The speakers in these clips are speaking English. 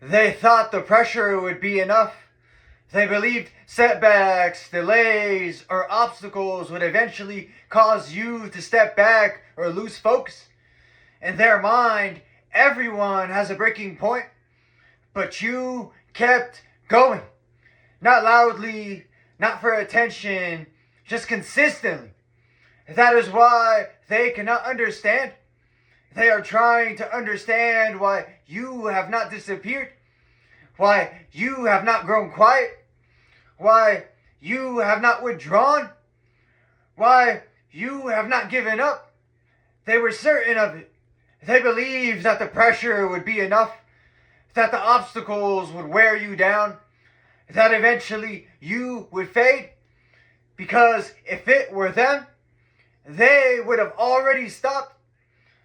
They thought the pressure would be enough. They believed setbacks, delays, or obstacles would eventually cause you to step back or lose focus. In their mind, everyone has a breaking point, but you kept going. Not loudly, not for attention, just consistently. That is why they cannot understand. They are trying to understand why you have not disappeared, why you have not grown quiet, why you have not withdrawn, why you have not given up. They were certain of it. They believed that the pressure would be enough, that the obstacles would wear you down, that eventually you would fade. Because if it were them, they would have already stopped.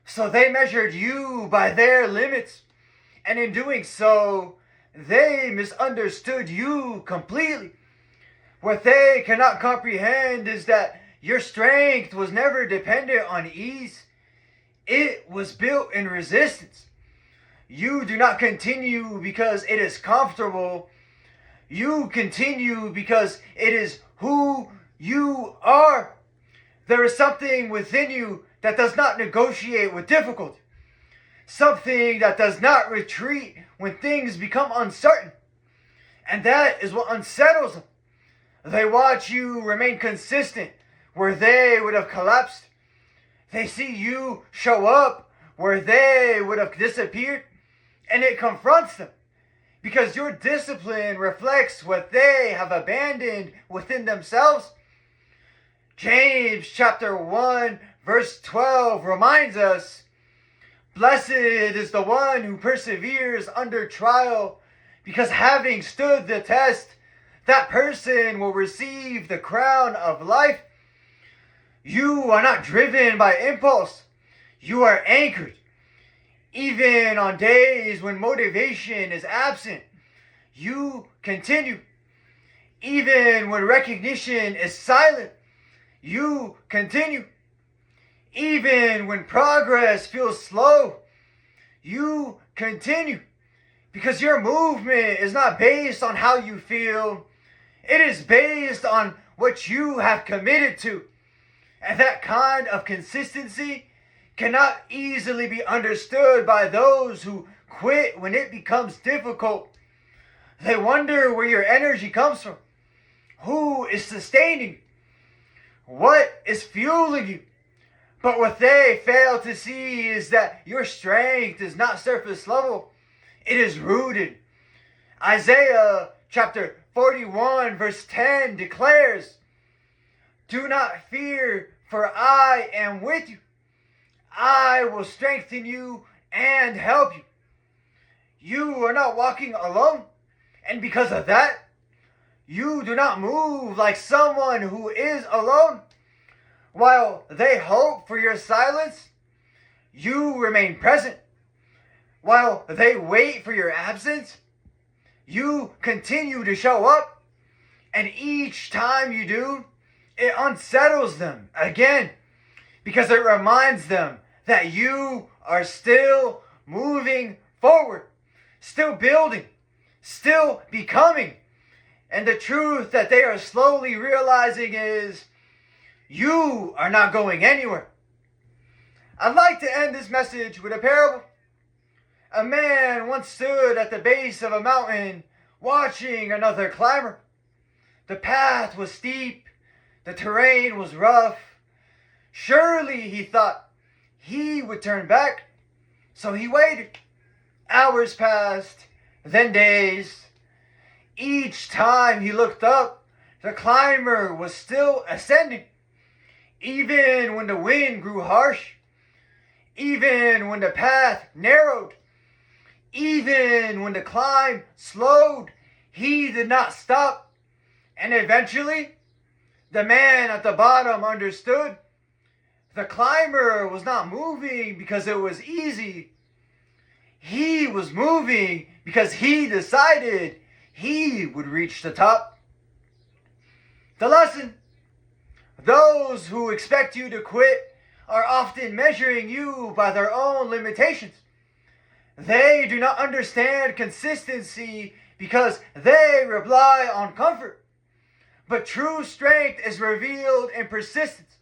So they measured you by their limits. And in doing so, they misunderstood you completely. What they cannot comprehend is that your strength was never dependent on ease. It was built in resistance. You do not continue because it is comfortable. You continue because it is who you are. There is something within you that does not negotiate with difficulty. Something that does not retreat when things become uncertain. And that is what unsettles them. They watch you remain consistent where they would have collapsed. They see you show up where they would have disappeared. And it confronts them. Because your discipline reflects what they have abandoned within themselves. James chapter 1 verse 12 reminds us, "Blessed is the one who perseveres under trial, because having stood the test, that person will receive the crown of life." You are not driven by impulse. You are anchored. Even on days when motivation is absent, you continue. Even when recognition is silent, you continue. Even when progress feels slow, you continue. Because your movement is not based on how you feel. It is based on what you have committed to. And that kind of consistency cannot easily be understood by those who quit when it becomes difficult. They wonder where your energy comes from. Who is sustaining you? What is fueling you? But what they fail to see is that your strength is not surface level. It is rooted. Isaiah chapter 41 verse 10 declares, "Do not fear, for I am with you. I will strengthen you and help you." You are not walking alone. And because of that, you do not move like someone who is alone. While they hope for your silence, you remain present. While they wait for your absence, you continue to show up. And each time you do, it unsettles them again, because it reminds them that you are still moving forward, still building, still becoming. And the truth that they are slowly realizing is, you are not going anywhere. I'd like to end this message with a parable. A man once stood at the base of a mountain watching another climber. The path was steep, the terrain was rough. Surely, he thought, he would turn back. So he waited. Hours passed, then days. Each time he looked up, the climber was still ascending. Even when the wind grew harsh, even when the path narrowed, even when the climb slowed, he did not stop. And eventually, the man at the bottom understood. The climber was not moving because it was easy. He was moving because he decided he would reach the top. The lesson: those who expect you to quit are often measuring you by their own limitations. They do not understand consistency because they rely on comfort. But true strength is revealed in persistence,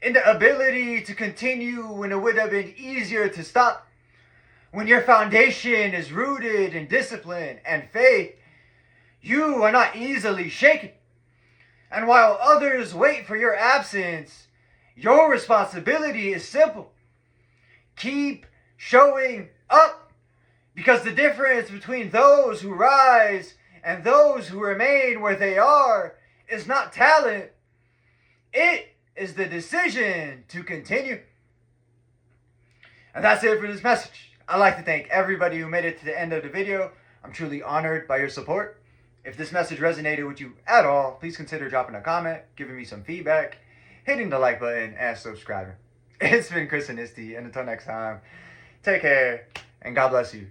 in the ability to continue when it would have been easier to stop. When your foundation is rooted in discipline and faith, you are not easily shaken. And while others wait for your absence, your responsibility is simple. Keep showing up, because the difference between those who rise and those who remain where they are is not talent. It is the decision to continue. And that's it for this message. I'd like to thank everybody who made it to the end of the video. I'm truly honored by your support. If this message resonated with you at all, please consider dropping a comment, giving me some feedback, hitting the like button, and subscribing. It's been Chris and Isty, and until next time, take care, and God bless you.